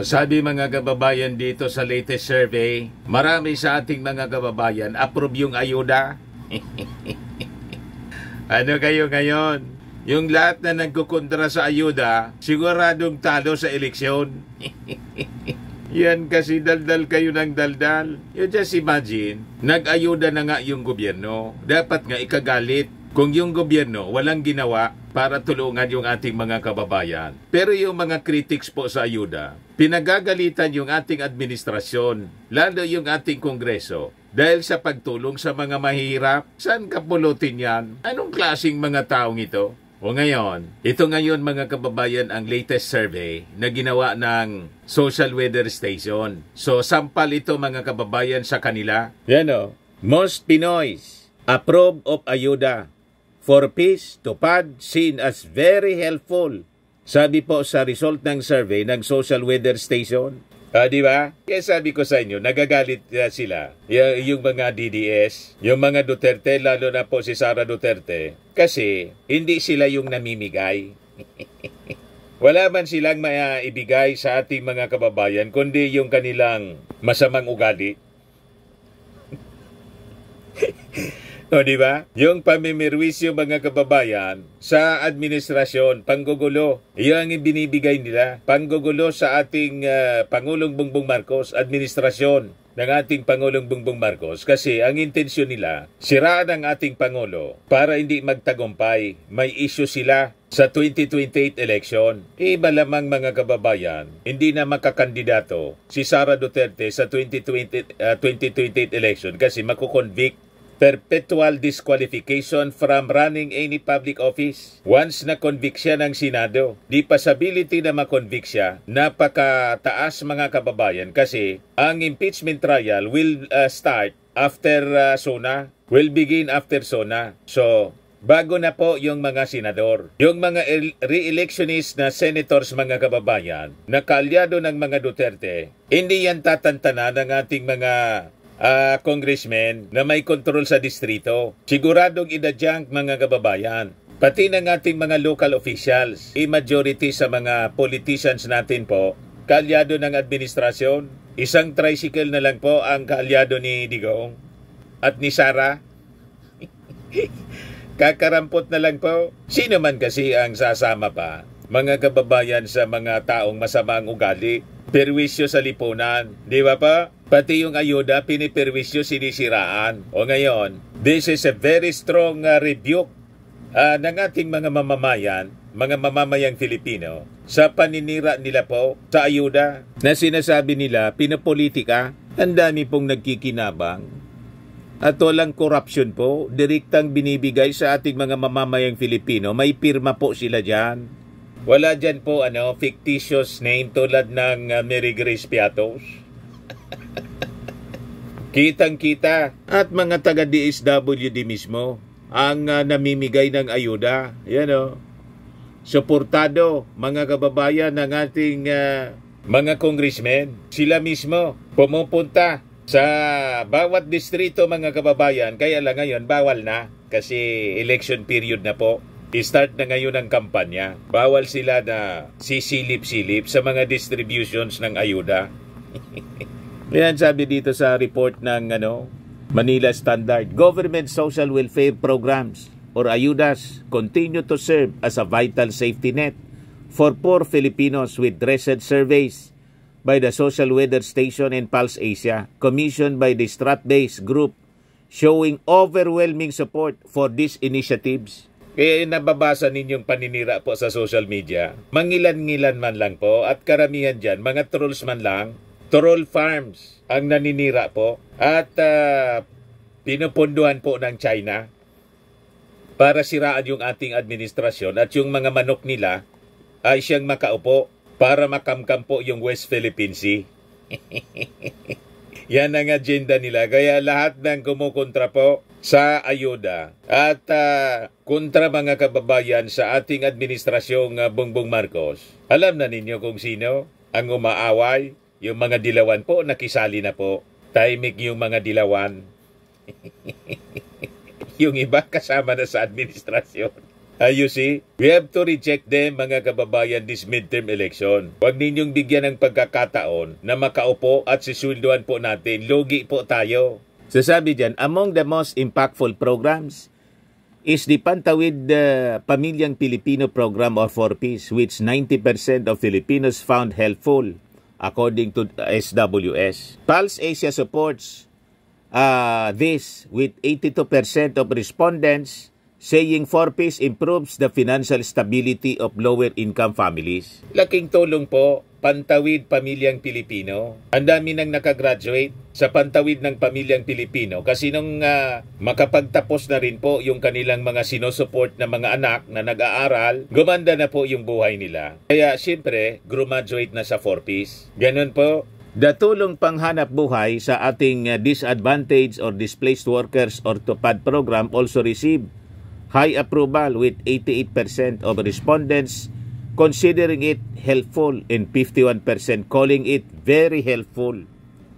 Sabi mga kababayan dito sa latest survey, marami sa ating mga kababayan approve yung ayuda. Ano kayo ngayon? Yung lahat na nagkukontra sa ayuda, siguradong talo sa eleksyon. Yan kasi daldal kayo ng daldal. You just imagine, nag-ayuda na nga yung gobyerno. Dapat nga ikagalit kung yung gobyerno walang ginawa para tulungan yung ating mga kababayan. Pero yung mga critics po sa ayuda, pinagagalitan yung ating administrasyon, lalo yung ating kongreso, dahil sa pagtulong sa mga mahirap. Saan kapulutin yan? Anong klaseng mga taong ito? O ngayon, ito ngayon mga kababayan ang latest survey na ginawa ng Social Weather Station. So, sampal ito mga kababayan sa kanila. Yan o. Most Pinoys approve of ayuda for peace tupad seen as very helpful. Sabi po sa result ng survey ng Social Weather Station. Di ba? Kaya sabi ko sa inyo, nagagalit sila. Yung mga DDS, yung mga Duterte, lalo na po si Sara Duterte, kasi hindi sila yung namimigay. Wala man silang maibigay sa ating mga kababayan, kundi yung kanilang masamang ugali. O, di ba? Yung pamimirwisyo mga kababayan sa administrasyon, panggugulo. Iyon ang binibigay nila. Panggugulo sa ating Pangulong Bongbong Marcos, administrasyon ng ating Pangulong Bongbong Marcos. Kasi ang intensyon nila, siraan ang ating Pangulo para hindi magtagumpay. May issue sila sa 2028 election. Iba lamang mga kababayan, hindi na makakandidato si Sara Duterte sa 2028 election kasi makukonvict. Perpetual disqualification from running any public office. Once na-convict siya ng Senado, the possibility na ma-convict siya, napakataas mga kababayan kasi ang impeachment trial will start after SONA, will begin after SONA. So, bago na po yung mga senador. Yung mga re-electionist na senators mga kababayan, na kaalyado ng mga Duterte, hindi yan tatantana ng ating mga congressmen na may kontrol sa distrito. Siguradong inadyang mga kababayan. Pati ng ating mga local officials, majority sa mga politicians natin po, kaalyado ng administrasyon. Isang tricycle na lang po ang kaalyado ni Digong at ni Sara. Kakarampot na lang po. Sino man kasi ang sasama pa, mga kababayan, sa mga taong masamang ugali, perwisyo sa lipunan. Di ba pa? Pati yung ayuda, piniperwisyo, sinisiraan. O ngayon, this is a very strong rebuke ng ating mga mamamayan, mga mamamayang Filipino, sa paninira nila po sa ayuda na sinasabi nila, pinapolitika. Ang dami pong nagkikinabang. At walang corruption po, direktang binibigay sa ating mga mamamayang Filipino. May pirma po sila dyan. Wala dyan po fictitious name tulad ng Mary Grace Piatos. Kitang-kita. At mga taga-DSWD mismo ang namimigay ng ayuda. Yan o. Suportado mga kababayan ng ating mga congressmen. Sila mismo pumupunta sa bawat distrito mga kababayan. Kaya lang ngayon bawal na kasi election period na po. I-start na ngayon ang kampanya. Bawal sila na sisilip-silip sa mga distributions ng ayuda. Yan sabi dito sa report ng Manila Standard. Government social welfare programs or ayudas continue to serve as a vital safety net for poor Filipinos, with recent surveys by the Social Weather Station and Pulse Asia, commissioned by the Strat-based group, showing overwhelming support for these initiatives. Kaya nababasa ninyong paninira po sa social media, mangilan-ngilan man lang po at karamihan dyan, mga trolls man lang, troll farms ang naninira po at pinupunduhan po ng China para siraan yung ating administrasyon at yung mga manok nila ay siyang makaupo para makamkam po yung West Philippine Sea. Yan ang agenda nila. Kaya lahat ng kumukontra po sa ayuda at kontra mga kababayan sa ating administrasyong Bongbong Marcos, alam na ninyo kung sino ang umaaway. Yung mga dilawan po, nakisali na po. Tahimik yung mga dilawan. Yung iba kasama na sa administrasyon. You see, we have to reject them, mga kababayan, this midterm election. Huwag ninyong bigyan ng pagkakataon na makaupo at sisulduan po natin. Lugi po tayo. Sasabi dyan, among the most impactful programs is the Pantawid Pamilyang Pilipino Program or 4Ps, which 90% of Filipinos found helpful, according to SWS. Pulse Asia supports this with 82% of respondents saying 4Ps improves the financial stability of lower-income families. Laking tulong po, Pantawid Pamilyang Pilipino. Ang dami nang nakagraduate sa Pantawid ng Pamilyang Pilipino kasi nung makapagtapos na rin po yung kanilang mga sinusupport na mga anak na nag-aaral, gumanda na po yung buhay nila. Kaya siyempre, graduate na sa 4Ps. Ganun po. Datulong panghanap buhay sa ating disadvantaged or displaced workers or TUPAD program also received high approval with 88% of respondents considering it helpful and 51% calling it very helpful.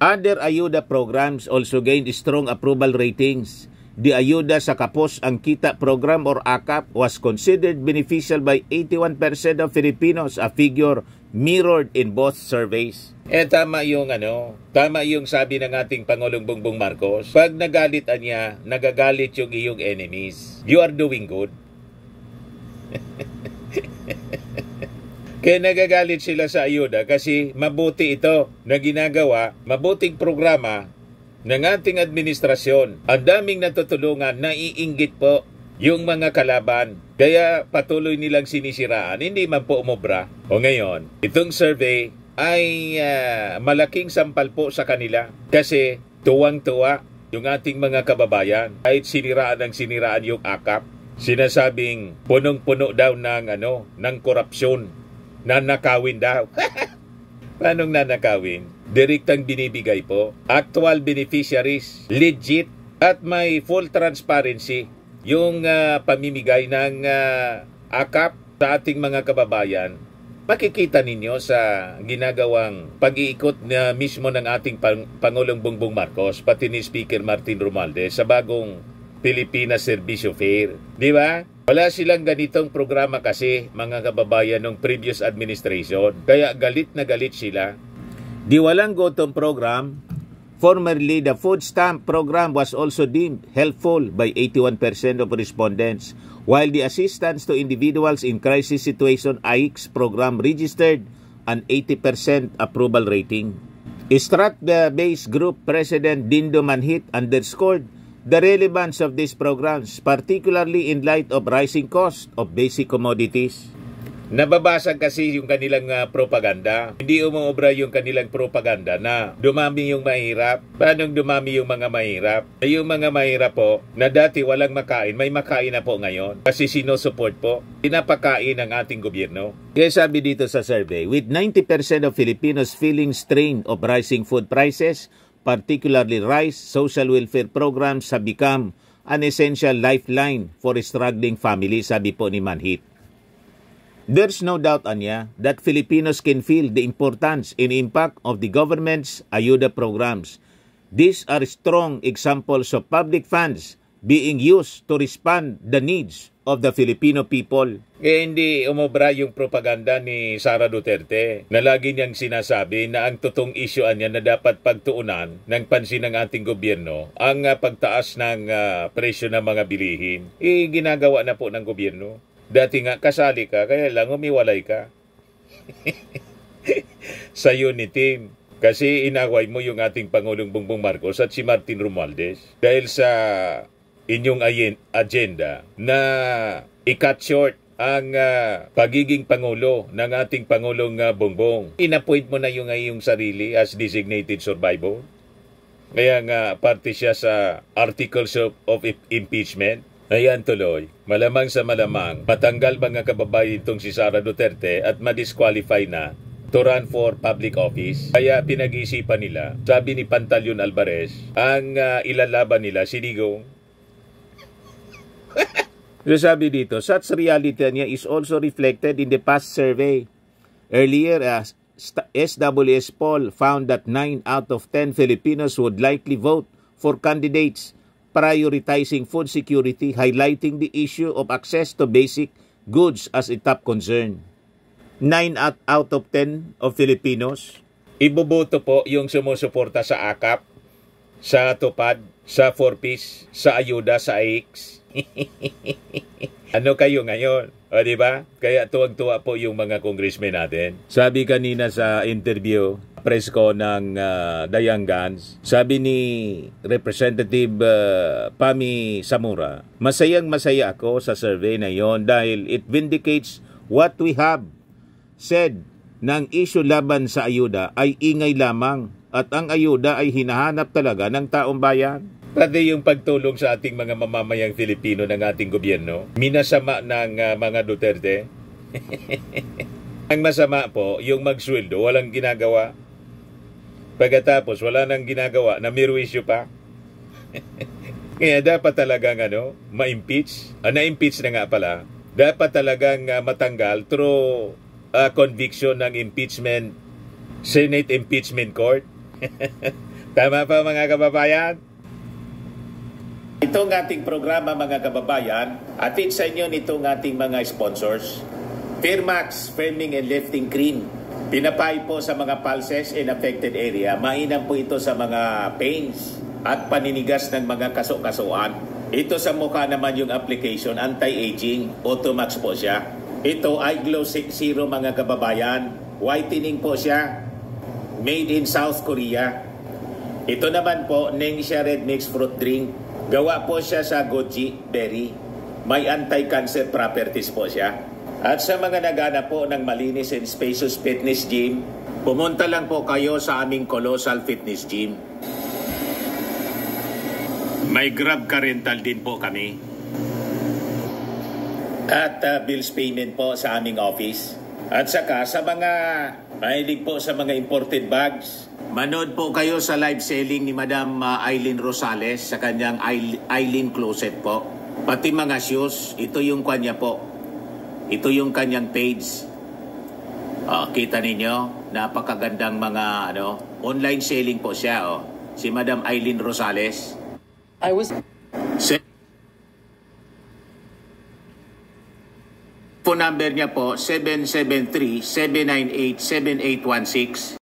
Other ayuda programs also gained strong approval ratings. The Ayuda sa Kapos ang Kita program or AKAP was considered beneficial by 81% of Filipinos, a figure mirrored in both surveys. Tama yung sabi ng ating Pangulong Bongbong Marcos, pag nagalitan niya, nagagalit yung iyong enemies. You are doing good. Kaya nagagalit sila sa ayuda kasi mabuti ito na ginagawa, mabuting programa ng ating administrasyon. Ang daming natutulungan, naiinggit po yung mga kalaban. Kaya patuloy nilang sinisiraan, hindi man po umobra. O ngayon, itong survey ay malaking sampal po sa kanila kasi tuwang-tuwa yung ating mga kababayan. Kahit siniraan yung AKAP, sinasabing punong-puno daw ng korupsyon. Nanakawin daw. Paanong nanakawin? Direktang binibigay po. Actual beneficiaries, legit, at may full transparency yung pamimigay ng AKAP sa ating mga kababayan. Makikita ninyo sa ginagawang pag-iikot na mismo ng ating Pangulong Bongbong Marcos, pati ni Speaker Martin Romualdez sa bagong Pilipinas Servicio Fair. Di ba? Wala silang ganitong programa kasi, mga kababayan, ng previous administration. Kaya galit na galit sila. The Walang Gutom program, formerly the food stamp program, was also deemed helpful by 81% of respondents, while the Assistance to Individuals in Crisis Situation AICS program registered an 80% approval rating. Strat-based Group President Dindo Manhit underscored the relevance of these programs, particularly in light of rising cost of basic commodities. Nababasag kasi yung kanilang propaganda. Hindi umuobra yung kanilang propaganda na dumami yung mahirap. Paano dumami yung mga mahirap? Yung mga mahirap po na dati walang makain, may makain na po ngayon. Kasi sinusupport po, pinapakain ng ating gobyerno. Kaya sabi dito sa survey, with 90% of Filipinos feeling strain of rising food prices, particularly rice, social welfare programs have become an essential lifeline for struggling families, sabi po ni Manhit. There's no doubt, Anya, that Filipinos can feel the importance and impact of the government's ayuda programs. These are strong examples of public funds being used to respond the needs of the Filipino people. Hindi umobra yung propaganda ni Sara Duterte na lagi niyang sinasabi na ang totoong isyuan niya na dapat pagtuunan ng pansin ng ating gobyerno ang pagtaas ng presyo ng mga bilihin. Ginagawa na po ng gobyerno. Dati nga kasali ka, kaya lang umiwalay ka sa Unitim. Kasi inaway mo yung ating Pangulong Bongbong Marcos at si Martin Romualdez dahil sa inyong agenda na i-cut short ang pagiging Pangulo ng ating Pangulong Bongbong. Inappoint mo na yung iyong sarili as designated survivor. Kaya nga parte siya sa articles of impeachment. Ayan tuloy, malamang sa malamang, matanggal mga kababayan itong si Sara Duterte at ma-disqualify na to run for public office. Kaya pinag-iisipan nila, sabi ni Pantaleon Alvarez, ang ilalaban nila si Digong. So sabi dito, such reality niya is also reflected in the past survey. Earlier, SWS poll found that 9 out of 10 Filipinos would likely vote for candidates prioritizing food security, highlighting the issue of access to basic goods as a top concern. 9 out of 10 of Filipinos Iboboto po yung sumusuporta sa AKAP, sa TUPAD, sa 4Ps, sa ayuda, sa AIX. Ano kayo ngayon? O diba? Kaya tuwag-tuwa po yung mga congressmen natin. Sabi kanina sa interview, press ko ng Dayangans, sabi ni Representative Pami Samura, masayang-masaya ako sa survey na yon dahil it vindicates what we have said ng issue laban sa ayuda ay ingay lamang at ang ayuda ay hinahanap talaga ng taong bayan. Pati yung pagtulong sa ating mga mamamayang Filipino ng ating gobyerno, minasama ng mga Duterte. Ang masama po, yung magsweldo, walang ginagawa. Pagkatapos, wala nang ginagawa, namirwisyo pa. Kaya dapat talagang ma-impeach. Na-impeach na nga pala. Dapat talagang matanggal through conviction ng impeachment, Senate Impeachment Court. Tama pa mga kababayan? Itong ating programa mga kababayan, atid sa inyo nitong ating mga sponsors. Firmax Firming and Lifting Cream. Pinapay po sa mga pulses in affected area. Mainam po ito sa mga pains at paninigas ng mga kaso-kasuan. Ito sa mukha naman yung application, anti-aging, Automax po siya. Ito ay Glow 60 mga kababayan. Whitening po siya. Made in South Korea. Ito naman po, Nengxia Red Mix Fruit Drink. Gawa po siya sa goji berry. May anti-cancer properties po siya. At sa mga nagana po ng malinis and spacious fitness gym, pumunta lang po kayo sa aming Colossal Fitness Gym. May Grab Car Rental din po kami. At bills payment po sa aming office. At saka sa mga mahilig po sa mga imported bags, manood po kayo sa live selling ni Madam Eileen Rosales sa kanyang Eileen Closet po. Pati mga shoes, ito yung kanya po. Ito yung kanyang page. Kita ninyo, napakagandang mga online selling po siya. Si Madam Eileen Rosales. Phone number niya po 773-798-7816.